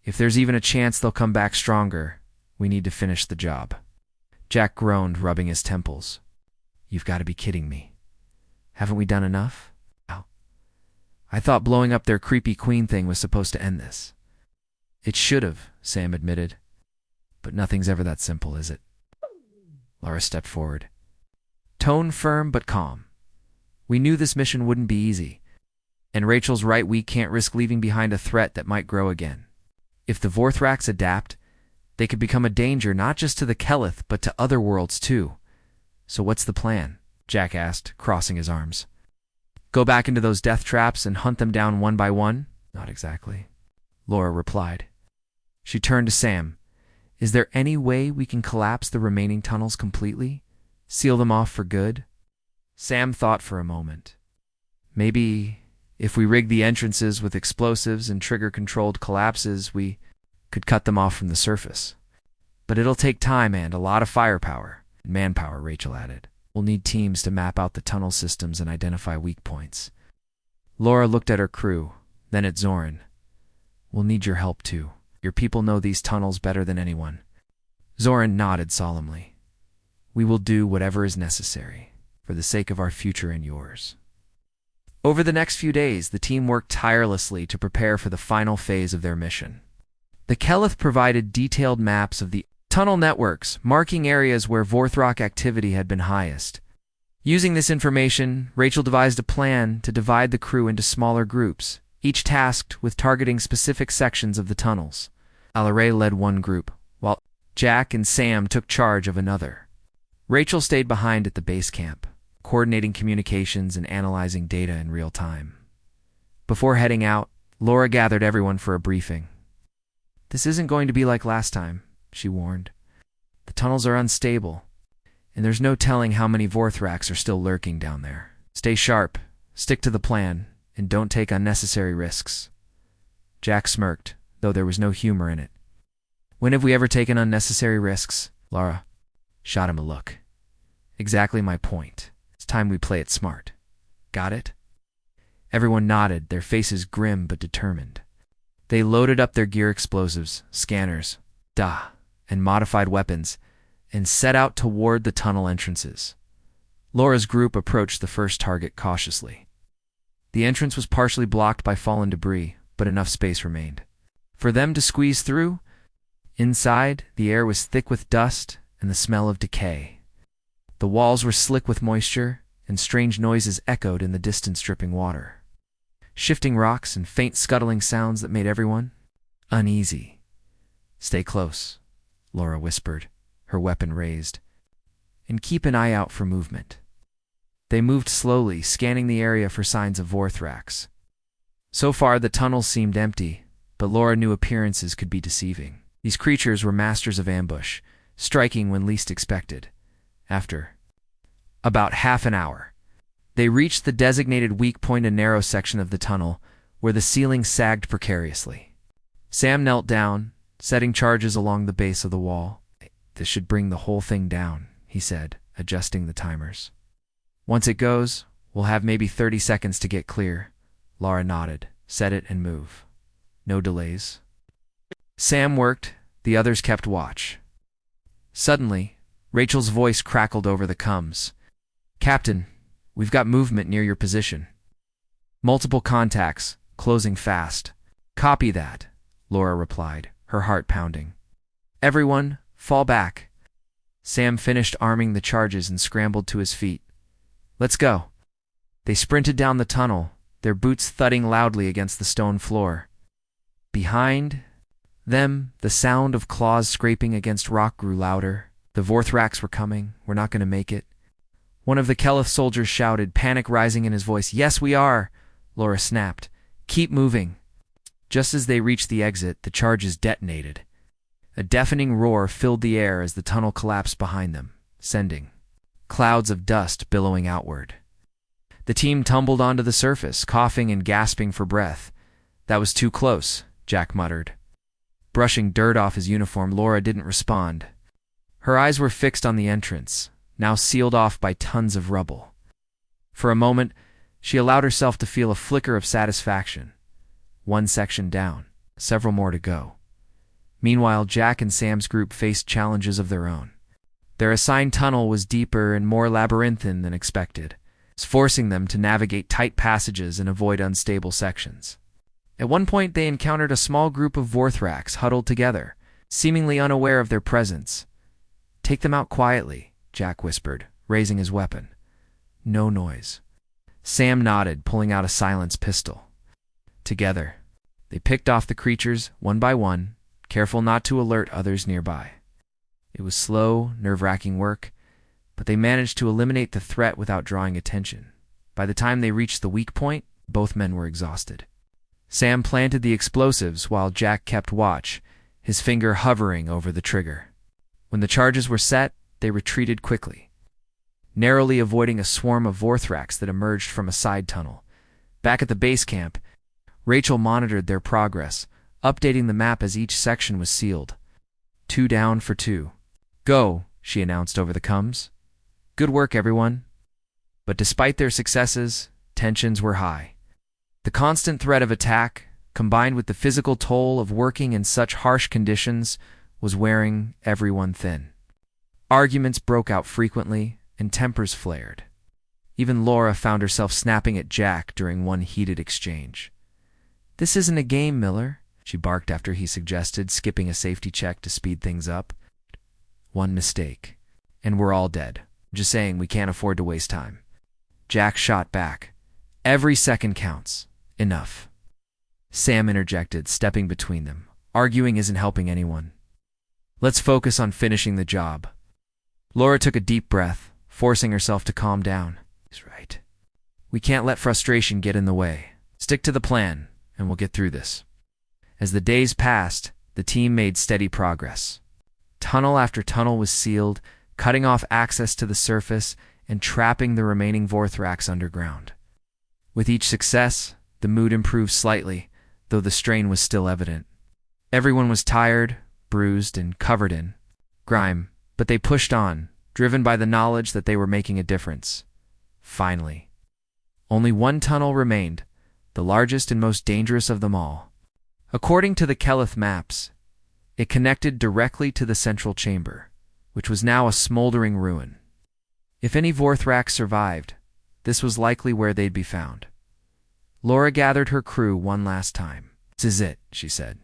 If there's even a chance they'll come back stronger, we need to finish the job. Jack groaned, rubbing his temples. You've got to be kidding me. Haven't we done enough? Ow. I thought blowing up their creepy queen thing was supposed to end this. It should have, Sam admitted. But nothing's ever that simple, is it? Laura stepped forward. Tone firm but calm. We knew this mission wouldn't be easy. And Rachel's right, we can't risk leaving behind a threat that might grow again. If the Vorthrax adapt, they could become a danger not just to the Kelith, but to other worlds too. So what's the plan? Jack asked, crossing his arms. Go back into those death traps and hunt them down one by one? Not exactly, Laura replied. She turned to Sam. Is there any way we can collapse the remaining tunnels completely? Seal them off for good? Sam thought for a moment. Maybe if we rig the entrances with explosives and trigger-controlled collapses, we could cut them off from the surface. But it'll take time and a lot of firepower. And manpower, Rachel added. We'll need teams to map out the tunnel systems and identify weak points. Laura looked at her crew, then at Zoran. We'll need your help too. Your people know these tunnels better than anyone. Zoran nodded solemnly. We will do whatever is necessary, for the sake of our future and yours. Over the next few days, the team worked tirelessly to prepare for the final phase of their mission. The Kelith provided detailed maps of the tunnel networks, marking areas where Vorthrock activity had been highest. Using this information, Rachel devised a plan to divide the crew into smaller groups, each tasked with targeting specific sections of the tunnels. Alaray led one group, while Jack and Sam took charge of another. Rachel stayed behind at the base camp, coordinating communications and analyzing data in real time. Before heading out, Laura gathered everyone for a briefing. This isn't going to be like last time, she warned. The tunnels are unstable, and there's no telling how many Vorthrax are still lurking down there. Stay sharp, stick to the plan, and don't take unnecessary risks. Jack smirked, though there was no humor in it. When have we ever taken unnecessary risks? Laura shot him a look. Exactly my point. It's time we play it smart. Got it? Everyone nodded, their faces grim but determined. They loaded up their gear explosives, scanners, and modified weapons, and set out toward the tunnel entrances. Laura's group approached the first target cautiously. The entrance was partially blocked by fallen debris, but enough space remained for them to squeeze through. Inside, the air was thick with dust and the smell of decay. The walls were slick with moisture, and strange noises echoed in the distance dripping water. Shifting rocks and faint scuttling sounds that made everyone uneasy. Stay close, Laura whispered, her weapon raised, and keep an eye out for movement. They moved slowly, scanning the area for signs of Vorthrax. So far, the tunnels seemed empty, but Laura knew appearances could be deceiving. These creatures were masters of ambush, striking when least expected. After about half an hour, they reached the designated weak point, a narrow section of the tunnel where the ceiling sagged precariously. Sam knelt down, setting charges along the base of the wall. This should bring the whole thing down, he said, adjusting the timers. Once it goes, we'll have maybe 30 seconds to get clear. Laura nodded. Set it and move. No delays. Sam worked, the others kept watch. Suddenly, Rachel's voice crackled over the comms. Captain, we've got movement near your position. Multiple contacts, closing fast. Copy that, Laura replied, her heart pounding. Everyone, fall back. Sam finished arming the charges and scrambled to his feet. Let's go. They sprinted down the tunnel, their boots thudding loudly against the stone floor. Behind them, the sound of claws scraping against rock grew louder. The Vorthrax were coming. We're not going to make it. One of the Kelith soldiers shouted, panic rising in his voice. Yes, we are, Laura snapped. Keep moving. Just as they reached the exit, the charges detonated. A deafening roar filled the air as the tunnel collapsed behind them, sending clouds of dust billowing outward. The team tumbled onto the surface, coughing and gasping for breath. That was too close, Jack muttered. Brushing dirt off his uniform, Laura didn't respond. Her eyes were fixed on the entrance, now sealed off by tons of rubble. For a moment, she allowed herself to feel a flicker of satisfaction. one section down, several more to go. Meanwhile, Jack and Sam's group faced challenges of their own. Their assigned tunnel was deeper and more labyrinthine than expected, forcing them to navigate tight passages and avoid unstable sections. At one point, they encountered a small group of Vorthrax huddled together, seemingly unaware of their presence. "Take them out quietly," Jack whispered, raising his weapon. "No noise." Sam nodded, pulling out a silenced pistol. Together, they picked off the creatures one by one, careful not to alert others nearby. It was slow, nerve-wracking work, but they managed to eliminate the threat without drawing attention. By the time they reached the weak point, both men were exhausted. Sam planted the explosives while Jack kept watch, his finger hovering over the trigger. When the charges were set, they retreated quickly, narrowly avoiding a swarm of Vorthrax that emerged from a side tunnel. Back at the base camp, Rachel monitored their progress, updating the map as each section was sealed. 2 down for 2. "Go," she announced over the comms. "Good work, everyone." But despite their successes, tensions were high. The constant threat of attack, combined with the physical toll of working in such harsh conditions, was wearing everyone thin. Arguments broke out frequently, and tempers flared. Even Laura found herself snapping at Jack during one heated exchange. "This isn't a game, Miller," she barked after he suggested skipping a safety check to speed things up. "One mistake, and we're all dead. Just saying, we can't afford to waste time." Jack shot back. "Every second counts. Enough." Sam interjected, stepping between them. "Arguing isn't helping anyone. Let's focus on finishing the job." Laura took a deep breath, forcing herself to calm down. "He's right. We can't let frustration get in the way. Stick to the plan, and we'll get through this." As the days passed, the team made steady progress. Tunnel after tunnel was sealed, cutting off access to the surface and trapping the remaining Vorthrax underground. With each success, the mood improved slightly, though the strain was still evident. Everyone was tired, bruised, and covered in grime, but they pushed on, driven by the knowledge that they were making a difference. Finally, only one tunnel remained, the largest and most dangerous of them all. According to the Kelith maps, it connected directly to the central chamber, which was now a smoldering ruin. If any Vorthrax survived, this was likely where they'd be found. Laura gathered her crew one last time. "This is it," she said,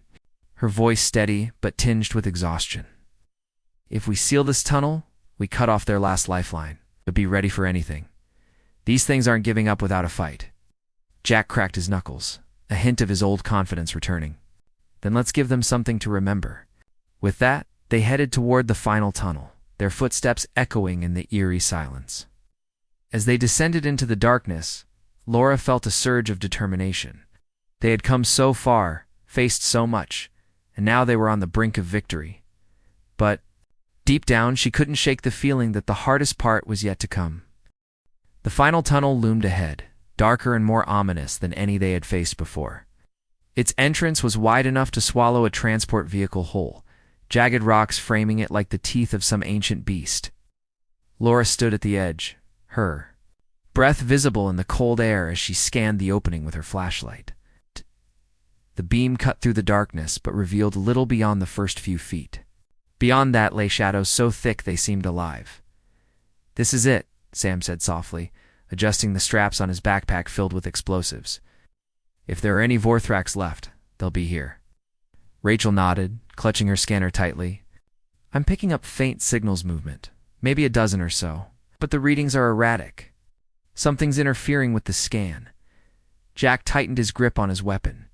her voice steady but tinged with exhaustion. "If we seal this tunnel, we cut off their last lifeline, but be ready for anything. These things aren't giving up without a fight." Jack cracked his knuckles, a hint of his old confidence returning. "Then let's give them something to remember." With that, they headed toward the final tunnel, their footsteps echoing in the eerie silence. As they descended into the darkness, Laura felt a surge of determination. They had come so far, faced so much, and now they were on the brink of victory. But deep down, she couldn't shake the feeling that the hardest part was yet to come. The final tunnel loomed ahead, darker and more ominous than any they had faced before. Its entrance was wide enough to swallow a transport vehicle whole, jagged rocks framing it like the teeth of some ancient beast. Laura stood at the edge, her breath visible in the cold air as she scanned the opening with her flashlight. The beam cut through the darkness but revealed little beyond the first few feet. Beyond that lay shadows so thick they seemed alive. "This is it," Sam said softly, adjusting the straps on his backpack filled with explosives. "If there are any Vorthrax left, they'll be here." Rachel nodded, clutching her scanner tightly. "I'm picking up faint signals movement, maybe a dozen or so, but the readings are erratic. Something's interfering with the scan." Jack tightened his grip on his weapon.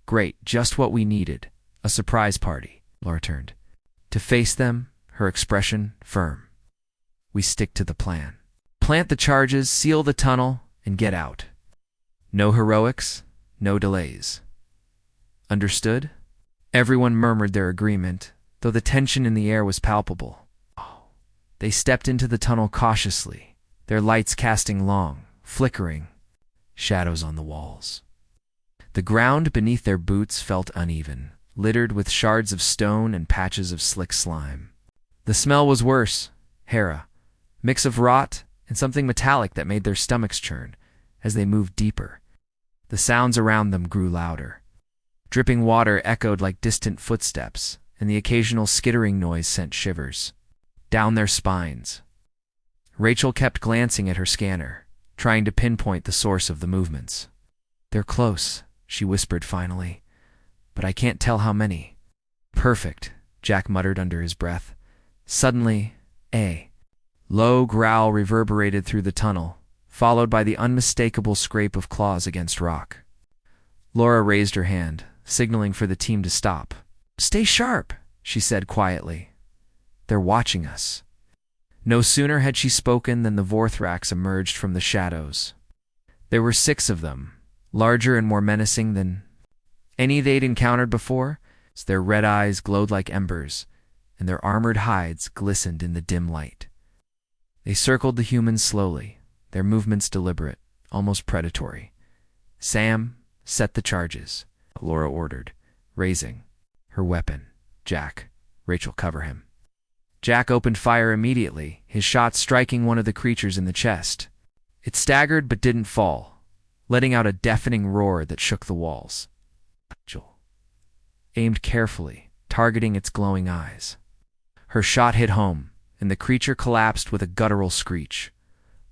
"Great, just what we needed. A surprise party." Laura turned. To face them, her expression firm. "We stick to the plan. Plant the charges, seal the tunnel, and get out. No heroics, no delays. Understood?" Everyone murmured their agreement, though the tension in the air was palpable. They stepped into the tunnel cautiously, their lights casting long, flickering shadows on the walls. The ground beneath their boots felt uneven, littered with shards of stone and patches of slick slime. The smell was worse, Hera, mix of rot and something metallic that made their stomachs churn as they moved deeper. The sounds around them grew louder. Dripping water echoed like distant footsteps, and the occasional skittering noise sent shivers down their spines. Rachel kept glancing at her scanner, trying to pinpoint the source of the movements. "They're close," she whispered finally, "but I can't tell how many." "Perfect," Jack muttered under his breath. Suddenly, a low growl reverberated through the tunnel, followed by the unmistakable scrape of claws against rock. Laura raised her hand, signaling for the team to stop. "Stay sharp," she said quietly. "They're watching us." No sooner had she spoken than the Vorthrax emerged from the shadows. There were 6 of them, larger and more menacing than any they'd encountered before. Their red eyes glowed like embers, and their armored hides glistened in the dim light. They circled the humans slowly, their movements deliberate, almost predatory. "Sam, set the charges," Laura ordered, raising her weapon. "Jack, Rachel, cover him." Jack opened fire immediately, his shot striking one of the creatures in the chest. It staggered but didn't fall, letting out a deafening roar that shook the walls. Rachel aimed carefully, targeting its glowing eyes. Her shot hit home, and the creature collapsed with a guttural screech,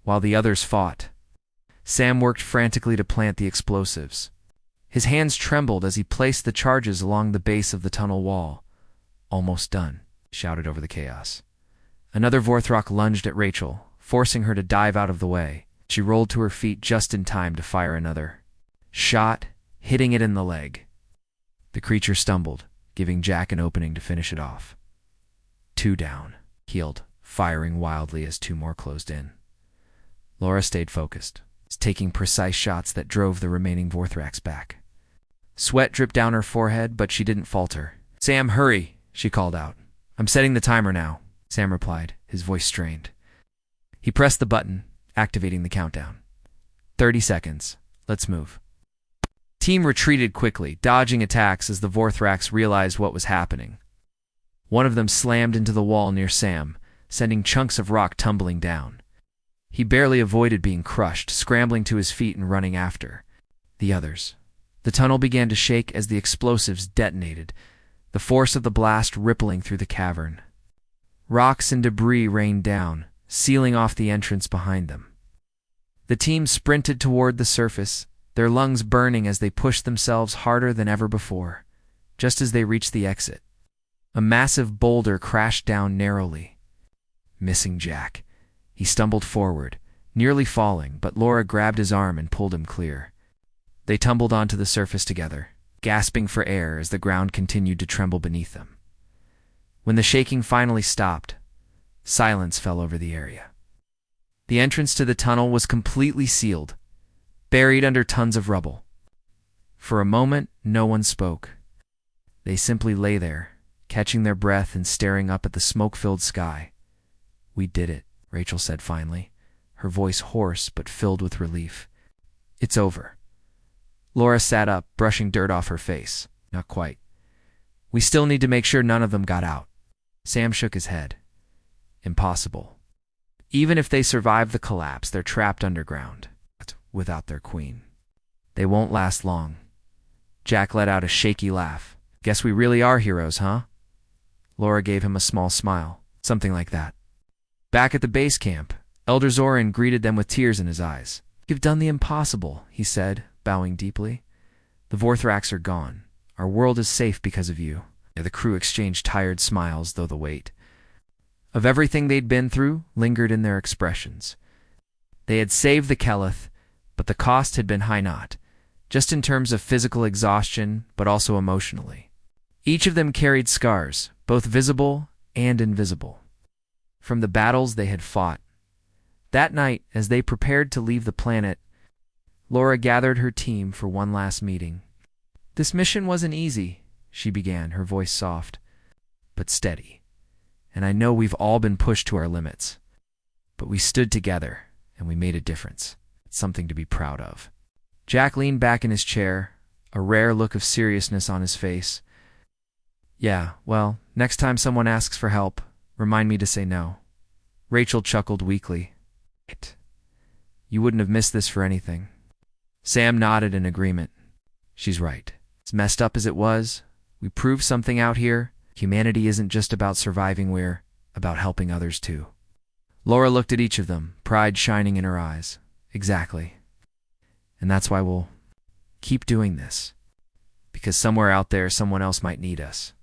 while the others fought. Sam worked frantically to plant the explosives. His hands trembled as he placed the charges along the base of the tunnel wall. "Almost done," he shouted over the chaos. Another Vorthrock lunged at Rachel, forcing her to dive out of the way. She rolled to her feet just in time to fire another shot, hitting it in the leg. The creature stumbled, giving Jack an opening to finish it off. 2 down, healed, firing wildly as 2 more closed in. Laura stayed focused, taking precise shots that drove the remaining Vorthrax back. Sweat dripped down her forehead, but she didn't falter. "Sam, hurry," she called out. "I'm setting the timer now," Sam replied, his voice strained. He pressed the button, activating the countdown. 30 seconds. Let's move. Team retreated quickly, dodging attacks as the Vorthrax realized what was happening. One of them slammed into the wall near Sam, sending chunks of rock tumbling down. He barely avoided being crushed, scrambling to his feet and running after the others. The tunnel began to shake as the explosives detonated, the force of the blast rippling through the cavern. Rocks and debris rained down, sealing off the entrance behind them. The team sprinted toward the surface, their lungs burning as they pushed themselves harder than ever before. Just as they reached the exit, a massive boulder crashed down narrowly, missing Jack. He stumbled forward, nearly falling, but Laura grabbed his arm and pulled him clear. They tumbled onto the surface together, gasping for air as the ground continued to tremble beneath them. When the shaking finally stopped, silence fell over the area. The entrance to the tunnel was completely sealed, buried under tons of rubble. For a moment, no one spoke. They simply lay there, catching their breath and staring up at the smoke-filled sky. "We did it," Rachel said finally, her voice hoarse but filled with relief. "It's over." Laura sat up, brushing dirt off her face. "Not quite. We still need to make sure none of them got out." Sam shook his head. "Impossible. Even if they survive the collapse, they're trapped underground, without their queen. They won't last long." Jack let out a shaky laugh. "Guess we really are heroes, huh?" Laura gave him a small smile. "Something like that." Back at the base camp, Elder Zoran greeted them with tears in his eyes. "You've done the impossible," he said, bowing deeply. "The Vorthrax are gone. Our world is safe because of you." The crew exchanged tired smiles, though the weight of everything they'd been through lingered in their expressions. They had saved the Kelith, but the cost had been high, not just in terms of physical exhaustion, but also emotionally. Each of them carried scars, both visible and invisible, from the battles they had fought. That night, as they prepared to leave the planet, Laura gathered her team for one last meeting. "This mission wasn't easy," she began, her voice soft, but steady. "And I know we've all been pushed to our limits. But we stood together, and we made a difference. It's something to be proud of." Jack leaned back in his chair, a rare look of seriousness on his face. "Yeah, well, next time someone asks for help, remind me to say no." Rachel chuckled weakly. "You wouldn't have missed this for anything." Sam nodded in agreement. "She's right." As messed up as it was, we proved something out here. Humanity isn't just about surviving, we're about helping others too. Laura looked at each of them, pride shining in her eyes. Exactly. And that's why we'll keep doing this. Because somewhere out there, someone else might need us.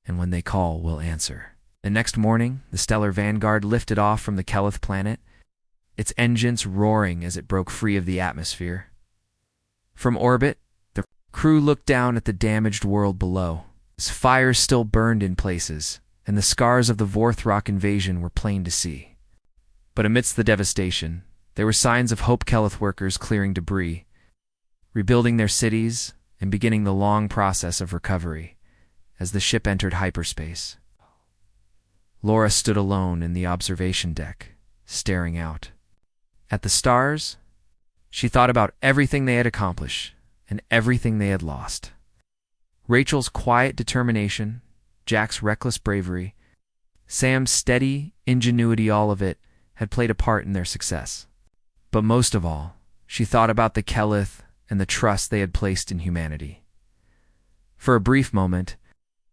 And when they call, we'll answer. The next morning, the Stellar Vanguard lifted off from the Kelith planet, its engines roaring as it broke free of the atmosphere. From orbit, the crew looked down at the damaged world below. Its fires still burned in places, and the scars of the Vorthrok invasion were plain to see. But amidst the devastation, there were signs of hope. Kelith workers clearing debris, rebuilding their cities, and beginning the long process of recovery as the ship entered hyperspace. Laura stood alone in the observation deck, staring out. At the stars, she thought about everything they had accomplished and everything they had lost. Rachel's quiet determination, Jack's reckless bravery, Sam's steady ingenuity, all of it had played a part in their success. But most of all, she thought about the Kelith and the trust they had placed in humanity. For a brief moment,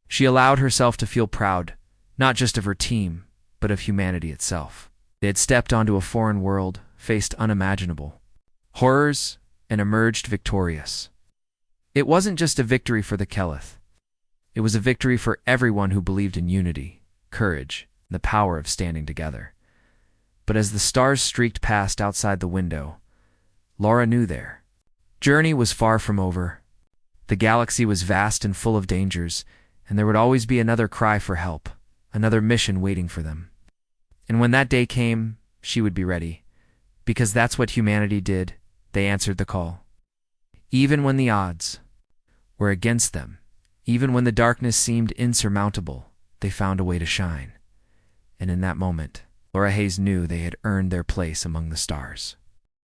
she allowed herself to feel proud, not just of her team, but of humanity itself. They had stepped onto a foreign world, faced unimaginable horrors, and emerged victorious. It wasn't just a victory for the Kelith. It was a victory for everyone who believed in unity, courage, and the power of standing together. But as the stars streaked past outside the window, Laura knew their journey was far from over. The galaxy was vast and full of dangers, and there would always be another cry for help, another mission waiting for them. And when that day came, she would be ready, because that's what humanity did. They answered the call. Even when the odds were against them, even when the darkness seemed insurmountable, they found a way to shine. And in that moment, Laura Hayes knew they had earned their place among the stars.